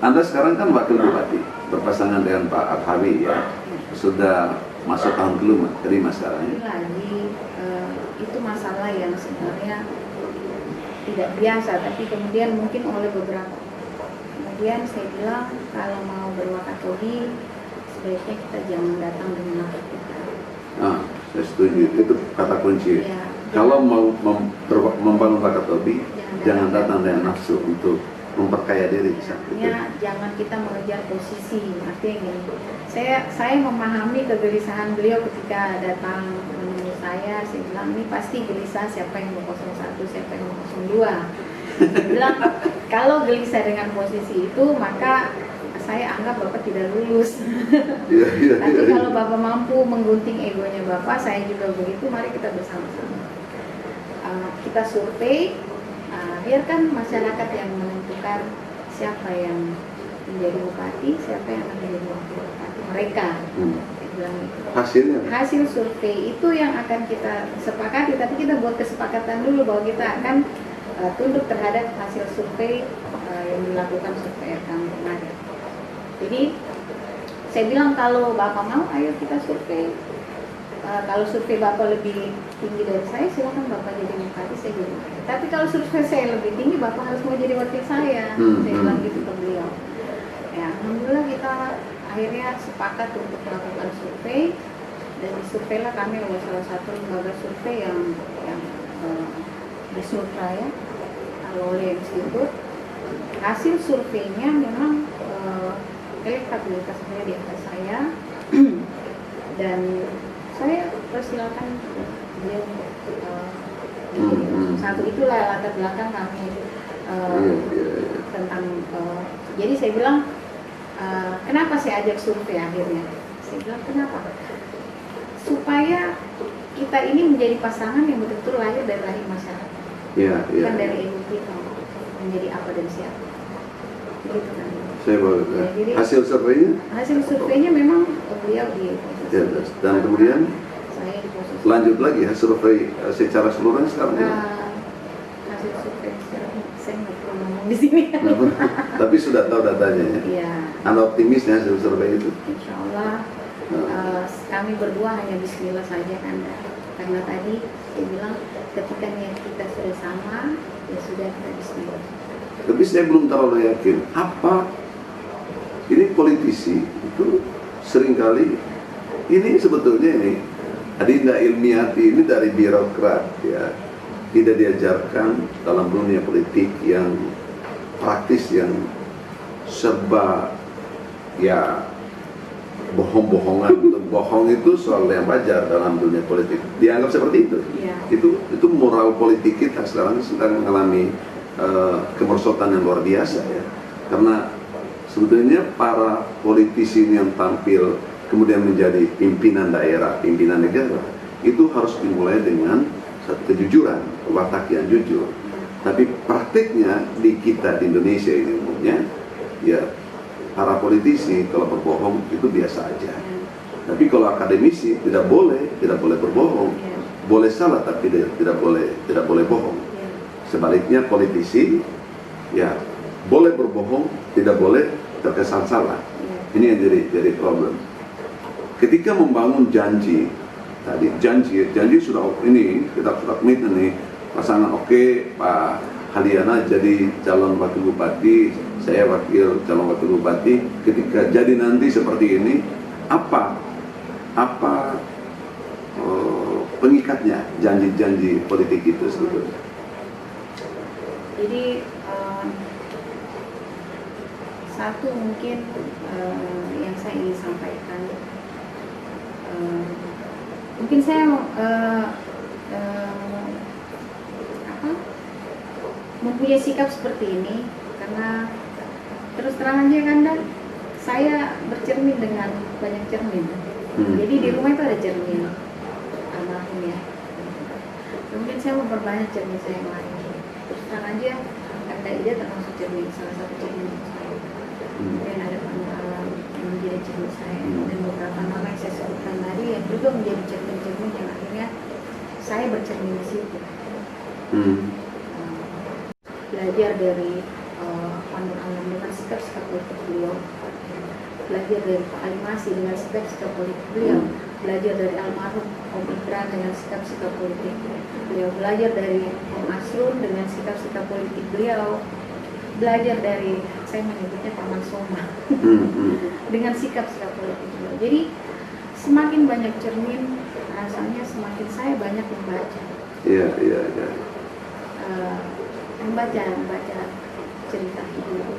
Anda sekarang kan wakil bupati, berpasangan dengan Pak Arhawi ya, sudah masuk tahun kelima sekarang ya. Lagi itu masalah yang sebenarnya tidak biasa, tapi kemudian mungkin oleh beberapa. Kemudian saya bilang kalau mau berwakatobi sebaiknya kita jangan datang dengan nafsu kita. Nah, saya setuju, itu kata kunci. Ya, kalau mau membangun wakatobi, jangan datang dengan nafsu untuk memperkaya diri. Ya, jangan kita mengejar posisi. Artinya gini, saya memahami kegelisahan beliau ketika datang menemui saya bilang ini pasti gelisah siapa yang mau 01, siapa yang mau 02. Saya bilang kalau gelisah dengan posisi itu maka saya anggap Bapak tidak lulus. Tapi kalau Bapak mampu menggunting egonya Bapak, saya juga begitu, mari kita bersama-sama. Kita survei, biarkan masyarakat yang menentukan siapa yang menjadi bupati, siapa yang akan menjadi wakil bupati. Mereka. Hasil survei itu yang akan kita sepakati, tapi kita buat kesepakatan dulu bahwa kita akan tunduk terhadap hasil survei yang dilakukan survei RKM kemarin. Jadi saya bilang kalau Bapak mau, ayo kita survei. Kalau survei Bapak lebih tinggi dari saya, silakan Bapak jadi bupati, saya jadi wakil. Tapi kalau survei saya lebih tinggi, Bapak harus mau jadi wakil saya. Saya bilang gitu ke beliau. Ya, alhamdulillah kita akhirnya sepakat untuk melakukan survei, dan disurveilah kami oleh salah satu lembaga survei yang di Surabaya, oleh Institut. Hasil surveinya memang elektabilitas saya di atas saya, dan saya persilakan dia satu. Itulah latar belakang kami tentang jadi saya bilang kenapa saya ajak survei akhirnya. Saya bilang kenapa? Supaya kita ini menjadi pasangan yang betul-betul lahir dari rahim masyarakat. Bukan dari ego kita menjadi apa dan siapa. Begitu kan. Saya baru hasil surveinya? Hasil surveinya memang beliau di posisi. Dan kemudian saya di posisi. Lanjut lagi hasil survei secara keseluruhan sekarang. Hasil survei saya nggak perlu ngomong di sini. Tapi sudah tahu datanya ya? Iya. Anda optimisnya hasil survei itu? Insya Allah kami berdua hanya bismillah saja kan. Karena tadi saya bilang ketika niat kita sudah sama, ya sudah kita bismillah. Tapi saya belum terlalu yakin apa ini politisi itu seringkali ini sebetulnya ini Adinda Ilmiati ini dari birokrat ya, tidak diajarkan dalam dunia politik yang praktis, yang serba ya bohong-bohongan. Bohong itu soal yang wajar dalam dunia politik, dianggap seperti itu. Ya. Itu moral politik kita sekarang sedang mengalami kemerosotan yang luar biasa ya, karena sebetulnya para politisi yang tampil kemudian menjadi pimpinan daerah, pimpinan negara, itu harus dimulai dengan satu kejujuran, watak yang jujur. Tapi praktiknya di kita di Indonesia ini umumnya ya para politisi kalau berbohong itu biasa aja. Tapi kalau akademisi tidak boleh berbohong, boleh salah tapi tidak boleh bohong. Sebaliknya politisi ya boleh berbohong, tidak boleh terkesan salah. Ini yang jadi problem. Ketika membangun janji tadi, janji sudah ini kita sudah komit nih pasangan oke, Pak Haliana jadi calon wakil bupati, saya calon wakil bupati. Ketika jadi nanti seperti ini, apa pengikatnya janji-janji politik itu sebetulnya? Jadi satu mungkin yang saya ingin sampaikan, mungkin saya mempunyai sikap seperti ini karena terus terang aja kan, saya bercermin dengan banyak cermin. Jadi di rumah itu ada cermin almarhum ya. Kemudian saya memperbanyak cermin saya yang lain. Terus terang aja, Anda Ida termasuk cermin, salah satu cermin saya. Kemudian ada pengalaman yang menjadi cermin saya, dan beberapa nama yang saya sebutkan tadi yang juga menjadi cermin-cermin yang akhirnya saya bercermin di situ. Belajar dari Pandu Alam dengan sikap-sikap politik beliau, belajar dari Pak Ali Masih dengan sikap-sikap politik beliau, belajar dari almarhum Om Ikran dengan sikap-sikap politik beliau, belajar dari Om Asrun dengan sikap-sikap politik beliau, belajar dari, saya menyebutnya Paman Soma, dengan sikap-sikap politik beliau. Jadi semakin banyak cermin, rasanya semakin saya banyak membaca. Iya. Membaca cerita hidup,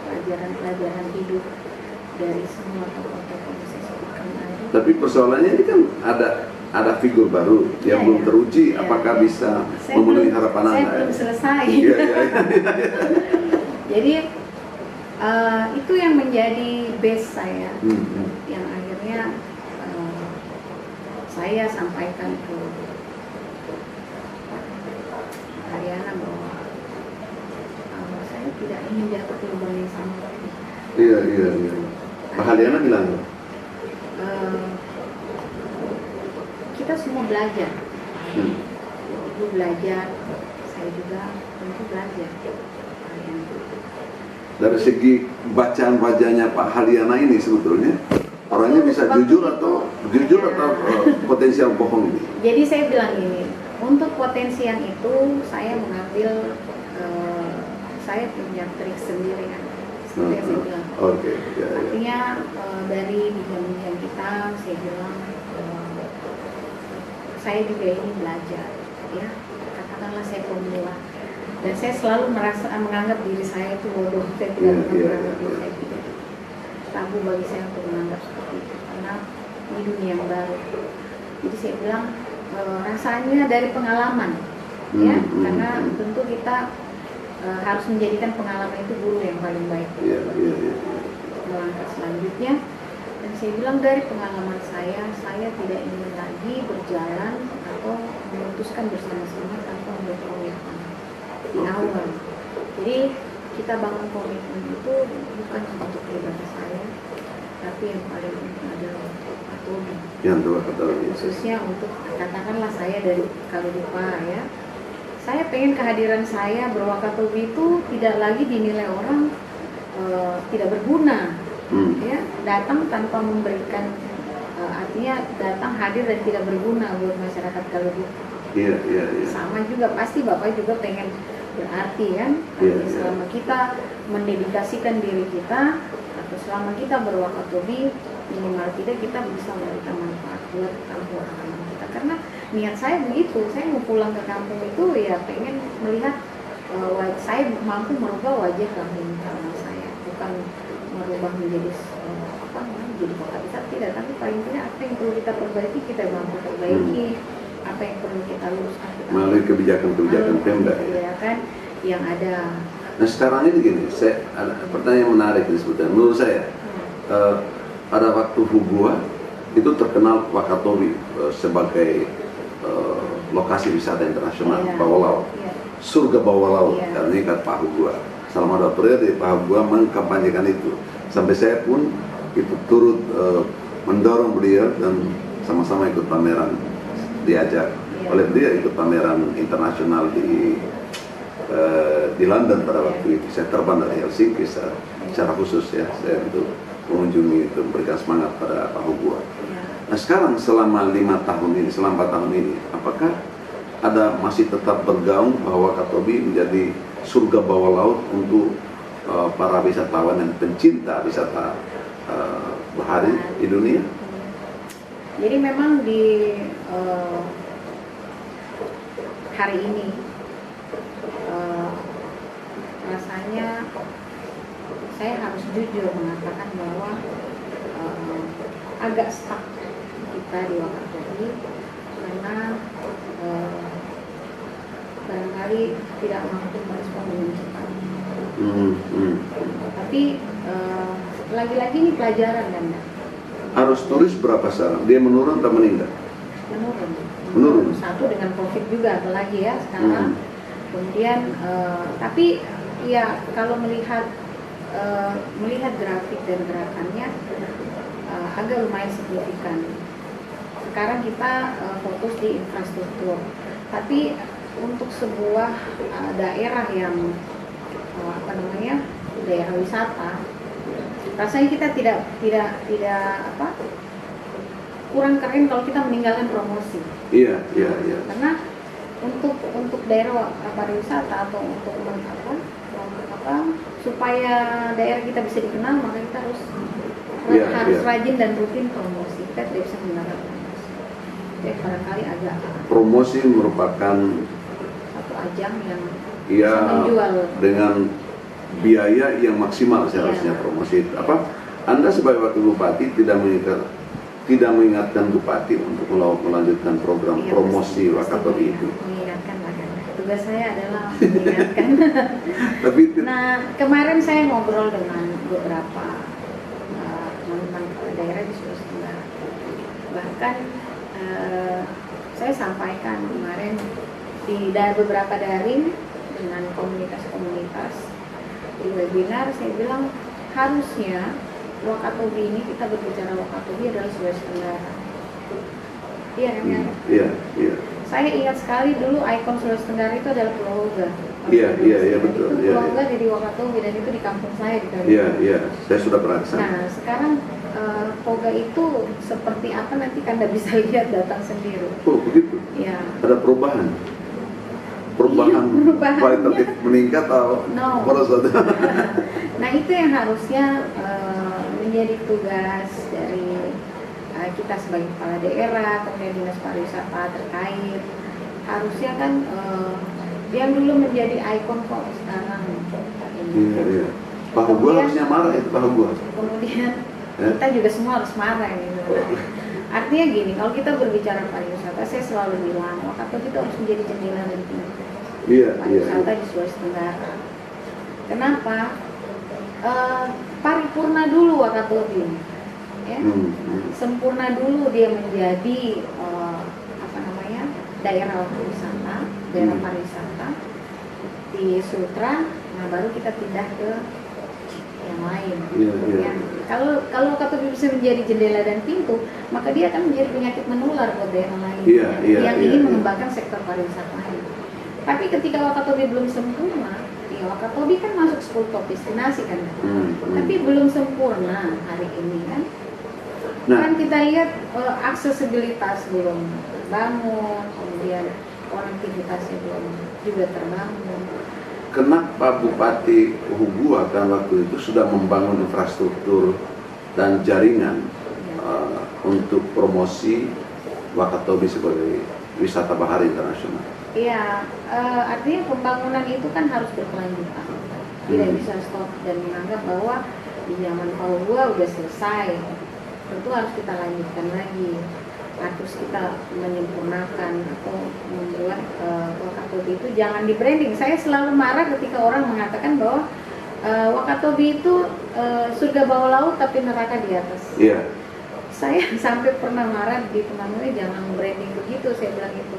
pelajaran hidup dari semua tokoh-tokoh yang saya sebutkan tadi. Tapi persoalannya ini kan ada figur baru yang belum teruji, apakah bisa memenuhi harapan Anda? Saya belum selesai. Iya. Jadi itu yang menjadi base saya, yang akhirnya saya sampaikan ke Haryana bahwa saya tidak ingin jatuh ke lubang yang sama lagi. Iya. Pak Haryana bilang, kita semua belajar. Ibu belajar, saya juga tentu belajar. dari segi bacaan-bacanya Pak Haryana ini sebetulnya orangnya bisa jujur atau potensial bohong ini? Jadi saya bilang ini, untuk potensial itu saya mengambil, saya punya trik sendiri kan, seperti yang saya bilang. Oke. Artinya dari bincang-bincang kita, saya bilang saya juga ini belajar, ya katakanlah saya pemula, dan saya selalu menganggap diri saya itu bodoh, saya tidak menganggap diri saya tidak. Tabu bagi saya untuk menganggap seperti itu karena ini dunia yang baru. Jadi saya bilang rasanya dari pengalaman, ya, karena tentu kita harus menjadikan pengalaman itu guru yang paling baik. Melangkah selanjutnya, dan saya bilang dari pengalaman saya tidak ingin lagi berjalan atau memutuskan bersama-sama tanpa membuat komitmen di awal. Jadi kita bangun komitmen itu bukan untuk pribadi saya, tapi yang paling penting adalah Pak Tobi. Khususnya untuk katakanlah saya dari Kaludupa, ya. Saya pengen kehadiran saya berwakatobi itu tidak lagi dinilai orang tidak berguna, ya, datang tanpa memberikan, artinya datang hadir dan tidak berguna buat masyarakat Kaludupa. Sama juga pasti Bapak juga pengen berarti kan, selama kita mendedikasikan diri kita atau selama kita berwakatobi, minimal kita bisa memberikan manfaat buat kampung halaman kita. Karena niat saya begitu, saya mau pulang ke kampung itu ya pengen melihat saya mampu merubah wajah kampung halaman saya, bukan merubah menjadi menjadi kota besar, tidak, tapi paling tidak apa yang perlu kita perbaiki kita mampu perbaiki, apa yang perlu kita luruskan melalui kebijakan-kebijakan Pemda, ya kan, yang ada. Nah sekarang ini gini, saya ada pertanyaan menarik ini sebetulnya. Menurut saya pada waktu Hugua itu terkenal Wakatobi sebagai lokasi wisata internasional bawah laut, surga bawah laut, karena ini kan Pak Hugua. Selama 2 periode Pak Hugua mengkampanyekan itu, sampai saya pun itu turut mendorong beliau dan sama-sama ikut pameran, diajak oleh beliau ikut pameran internasional di London pada waktu itu. Saya terbang dari Helsinki secara khusus, ya, saya untuk mengunjungi itu, memberikan semangat pada Pak Hugua. Nah sekarang selama 4 tahun ini, apakah ada masih tetap bergaung bahwa Wakatobi menjadi surga bawah laut untuk para wisatawan dan pencinta wisata bahari di dunia? Jadi memang di hari ini rasanya saya harus jujur mengatakan bahwa agak stuck kita di Wakatobi karena barangkali tidak mampu merespon dengan cepat. Tapi lagi-lagi ini pelajaran kan? Arus turis berapa sekarang? Dia menurun atau meningkat? Menurun. Satu dengan COVID juga, apalagi ya sekarang. Kemudian, tapi ya kalau melihat grafik dan gerakannya agak lumayan signifikan. Sekarang kita fokus di infrastruktur, tapi untuk sebuah daerah yang daerah wisata rasanya kita tidak apa, kurang keren kalau kita meninggalkan promosi. Iya. Karena untuk daerah pariwisata atau untuk supaya daerah kita bisa dikenal, maka kita harus rajin dan rutin promosi. Kita tidak bisa meninggalkan promosi. Jadi barangkali agak promosi merupakan satu ajang yang ya bisa menjual dengan biaya yang maksimal seharusnya promosi. Anda sebagai wakil bupati tidak mengingatkan bupati untuk melanjutkan program promosi Wakatobi itu? Mengingatkan lah, tugas saya adalah mengingatkan. Tapi nah, kemarin saya ngobrol dengan beberapa teman-teman kepala daerah di Sulawesi Tenggara. Bahkan saya sampaikan kemarin di beberapa daring dengan komunitas-komunitas di webinar, saya bilang harusnya Wakatobi ini, kita berbicara Wakatobi adalah Sulawesi Tenggara. Iya kan ya? Iya. Saya ingat sekali dulu ikon Sulawesi Tenggara itu adalah Pulau Oga. Iya betul. Itu Pulau Oga jadi Wakatobi, dan itu di kampung saya di Kalimantan. Iya, saya sudah pernah kesana. Nah, sekarang Oga itu seperti apa nanti Anda bisa lihat, datang sendiri. Oh begitu? Iya. Ada perubahan kualitatif meningkat atau merosot? Nah, itu yang harusnya menjadi tugas dari kita sebagai kepala daerah, kemudian dinas pariwisata terkait. Harusnya kan yang dulu menjadi ikon kok sekarang ini. Iya. Pak Hugo harusnya marah itu, Pak Hugo. Kemudian kita juga semua harus marah ini. Artinya gini, kalau kita berbicara pariwisata, saya selalu bilang Wakatobi itu harus menjadi jendela dan pintu pariwisata di Sulawesi Tenggara. Kenapa? Paripurna dulu Wakatobi, ya. Sempurna dulu dia menjadi daerah wisata, daerah pariwisata di Sultra. Nah, baru kita pindah ke yang lain. Ya. Kalau Wakatobi bisa menjadi jendela dan pintu, maka dia akan menjadi penyakit menular buat daerah lain yang ingin mengembangkan sektor pariwisata lain. Tapi ketika Wakatobi belum sempurna, ya Wakatobi kan masuk 10 top destinasi kan, tapi belum sempurna hari ini kan. Kan kita lihat aksesibilitas belum terbangun, kemudian konektivitasnya belum juga terbangun. Kenapa Bupati Hugua kan waktu itu sudah membangun infrastruktur dan jaringan untuk promosi Wakatobi sebagai wisata bahari internasional? Iya, artinya pembangunan itu kan harus berkelanjutan, tidak bisa stop dan menganggap bahwa di zaman Pak Hugua udah selesai. Tentu harus kita lanjutkan lagi, harus kita menyempurnakan atau membuat Wakatobi itu jangan di branding. Saya selalu marah ketika orang mengatakan bahwa Wakatobi itu surga bawah laut tapi neraka di atas. Iya. Saya sampai pernah marah di teman-teman, jangan branding begitu, saya bilang itu.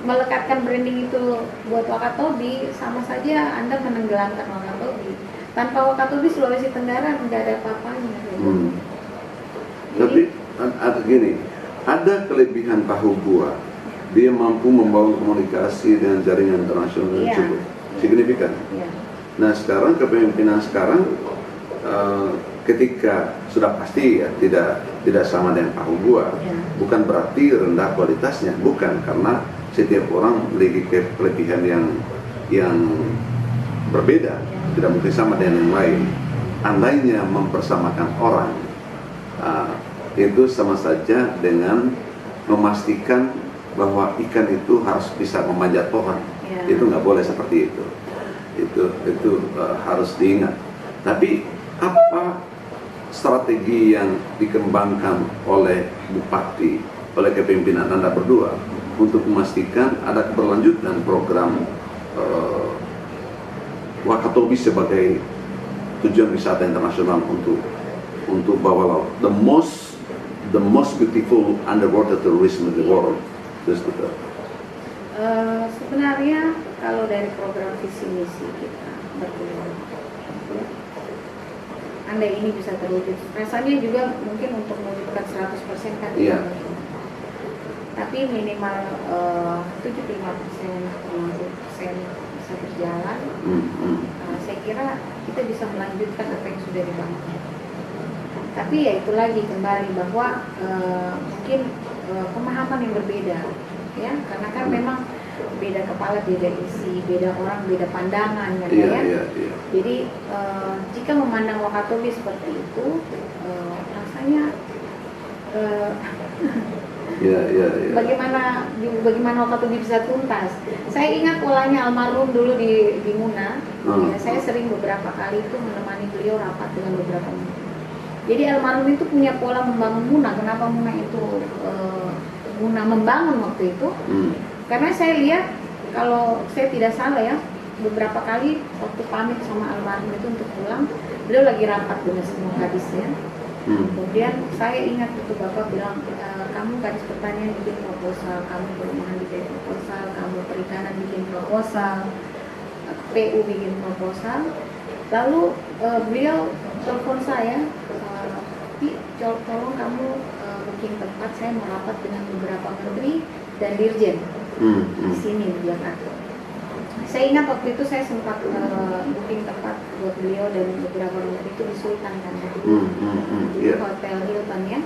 Melekatkan branding itu buat Wakatobi sama saja Anda menenggelamkan Wakatobi. Tanpa Wakatobi Sulawesi Tenggara nggak ada apa-apanya. Tapi ada kelebihan Pak Hugua, dia mampu membangun komunikasi dengan jaringan internasional yang cukup signifikan. Nah, sekarang kepemimpinan sekarang ketika sudah pasti ya tidak sama dengan Pak Hugua, bukan berarti rendah kualitasnya, bukan, karena setiap orang memiliki kelebihan yang berbeda, tidak mungkin sama dengan yang lain. Andainya mempersamakan orang, itu sama saja dengan memastikan bahwa ikan itu harus bisa memanjat pohon. Itu nggak boleh seperti itu. Itu harus diingat. Tapi apa strategi yang dikembangkan oleh Bupati, oleh kepemimpinan Anda berdua untuk memastikan ada keberlanjutan program Wakatobi sebagai tujuan wisata internasional untuk bawah laut, the most beautiful underwater tourism in the world? Sebenarnya kalau dari program visi misi kita berdua, andai ini bisa terwujud, rasanya juga mungkin untuk mewujudkan 100% kan tidak mungkin. Tapi minimal 75% bisa berjalan. Saya kira kita bisa melanjutkan apa yang sudah dibangun. Tapi ya itu lagi kembali bahwa mungkin pemahaman yang berbeda, ya, karena kan memang beda kepala, beda isi, beda orang, beda pandangan, ya. Jadi jika memandang Wakatobi seperti itu, rasanya bagaimana Wakatobi bisa tuntas. Saya ingat polanya almarhum dulu di Muna. Ya, saya sering beberapa kali itu menemani beliau rapat dengan beberapa menteri. Jadi almarhum itu punya pola membangun Muna. Kenapa Muna itu Muna membangun waktu itu? Karena saya lihat, kalau saya tidak salah ya, beberapa kali waktu pamit sama almarhum itu untuk pulang, beliau lagi rapat dengan semua kadisnya. Kemudian saya ingat itu Bapak bilang, kamu kadis pertanian bikin proposal, kamu perumahan bikin proposal, kamu perikanan bikin proposal, PU bikin proposal. Lalu beliau telepon saya, tolong kamu booking tempat, saya mau rapat dengan beberapa menteri dan dirjen di sini di Jakarta. Saya ingat waktu itu saya sempat booking tempat buat beliau dan beberapa menteri itu di Sultan kan, di Hotel Hilton ya.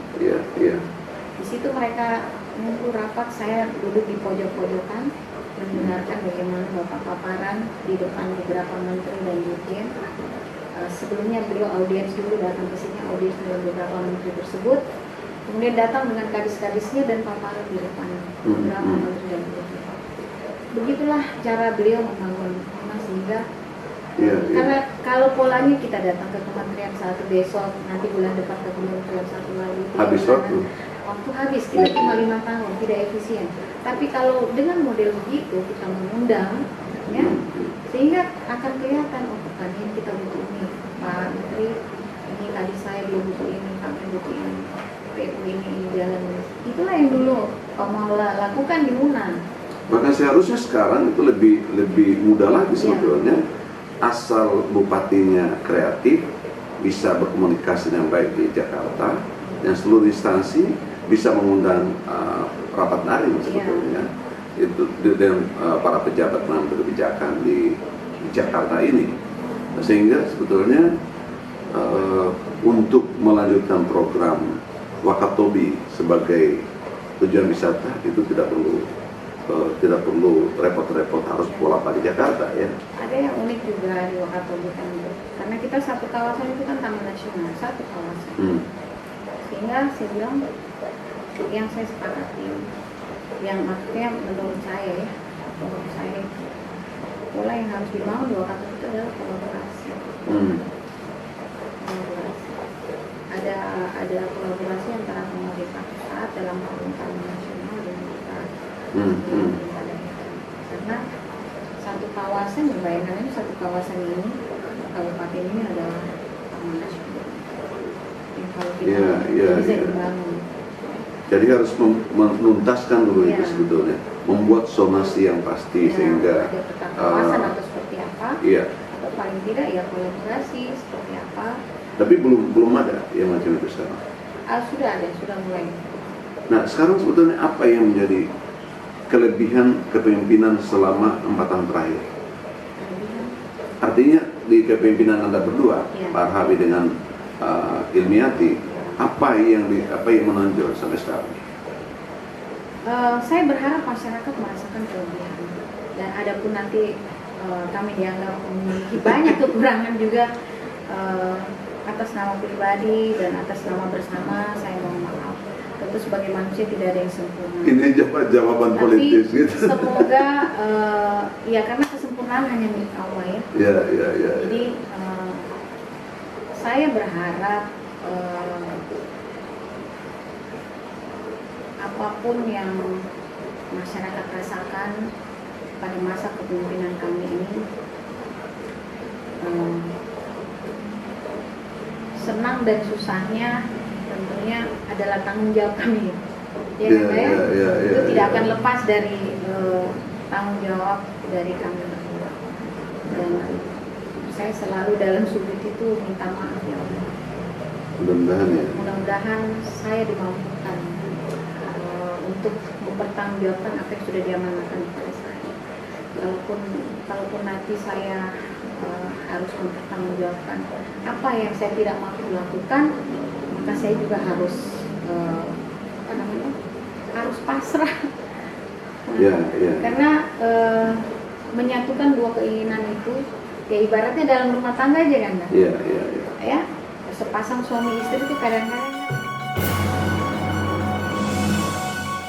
Di situ mereka ngumpul rapat, saya duduk di pojok-pojokan mendengarkan bagaimana Bapak paparan di depan beberapa menteri dan dirjen. Sebelumnya beliau audiens dulu, datang ke sini audiens dengan beberapa menteri tersebut, kemudian datang dengan kadis-kadisnya dan paparan di depan beberapa menteri dan dirjen. Begitulah cara beliau membangun Muna, sehingga karena kalau polanya kita datang ke kementerian satu besok, nanti bulan depan ke kementerian satu lagi, habis waktu habis, kita cuma 5 tahun, tidak efisien. Tapi kalau dengan model begitu kita mengundang, ya, sehingga akan kelihatan, oh bukan ini kita butuh ini, Pak Menteri, ini tadi saya belum butuh ini, kami butuh ini, PU ini jalan. Itulah yang dulu Pak Maula lakukan di Muna. Maka seharusnya sekarang itu lebih mudah lagi sebetulnya, asal bupatinya kreatif, bisa berkomunikasi dengan baik di Jakarta, dan seluruh instansi bisa mengundang rapat daring sebetulnya. Itu dengan para pejabat pengambil kebijakan di Jakarta ini, sehingga sebetulnya untuk melanjutkan program Wakatobi sebagai tujuan wisata itu tidak perlu repot-repot harus bolak-balik Jakarta ya. Ada yang unik juga di Wakatobi kan, karena kita satu kawasan itu kan taman nasional, satu kawasan. Sehingga saya bilang yang saya sepakati, yang maksudnya menurut saya pola yang harus dibangun di Wakatobi itu adalah kolaborasi. Ada kolaborasi antara pemerintah pusat dalam taman nasional dan kita. Karena satu kawasan, bayangkan satu kawasan ini, kabupaten ini adalah taman nasional yang kalau kita bisa dibangun. Jadi harus menuntaskan dulu itu sebetulnya, membuat zonasi yang pasti sehingga ada peta kawasan atau seperti apa, atau paling tidak ya kolaborasi seperti apa. Tapi belum ada yang macam itu sekarang. Sudah ada, sudah mulai. Nah sekarang sebetulnya apa yang menjadi kelebihan kepemimpinan selama 4 tahun terakhir? Artinya di kepemimpinan Anda berdua, Pak Arhabi dengan Ilmiati, apa yang menonjol sampai sekarang? Saya berharap masyarakat merasakan kelebihan, dan adapun nanti kami dianggap memiliki banyak kekurangan juga, atas nama pribadi dan atas nama bersama saya mohon maaf. Tentu sebagai manusia tidak ada yang sempurna. Ini jawaban politis gitu. Semoga ya karena kesempurnaan hanya milik Allah ya. Jadi saya berharap apapun yang masyarakat rasakan pada masa kepemimpinan kami ini, senang dan susahnya tentunya adalah tanggung jawab kami. Itu tidak akan lepas dari tanggung jawab dari kami berdua. Dan saya selalu dalam sujud itu minta maaf ya Allah. Mudah-mudahan saya dimampukan untuk mempertanggungjawabkan apa yang sudah diamanahkan kepada saya. Kalaupun nanti saya harus mempertanggungjawabkan apa yang saya tidak mampu lakukan, maka saya juga harus harus pasrah. Karena menyatukan dua keinginan itu ya ibaratnya dalam rumah tangga aja kan, ya sepasang suami istri itu kadang-kadang